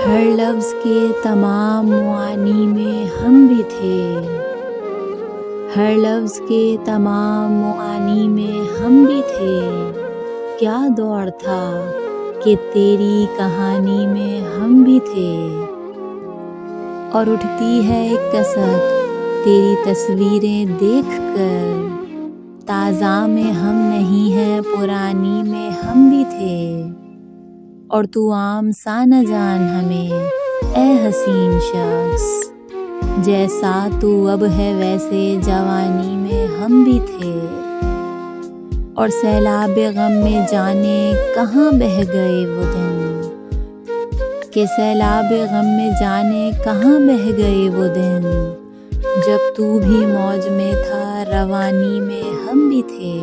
ہر لفظ کے تمام معانی میں ہم بھی تھے، ہر لفظ کے تمام معانی میں ہم بھی تھے۔ کیا دور تھا کہ تیری کہانی میں ہم بھی تھے، اور اٹھتی ہے ایک کسک تیری تصویریں دیکھ کر۔ تازہ میں ہم نہیں ہیں، پرانی میں ہم بھی تھے، اور تو عام سا نہ جان ہمیں اے حسین شخص، جیسا تو اب ہے ویسے جوانی میں ہم بھی تھے۔ اور سیلاب غم میں جانے کہاں بہہ گئے وہ دن، کہ سیلاب غم میں جانے کہاں بہہ گئے وہ دن، جب تو بھی موج میں تھا روانی میں ہم بھی تھے۔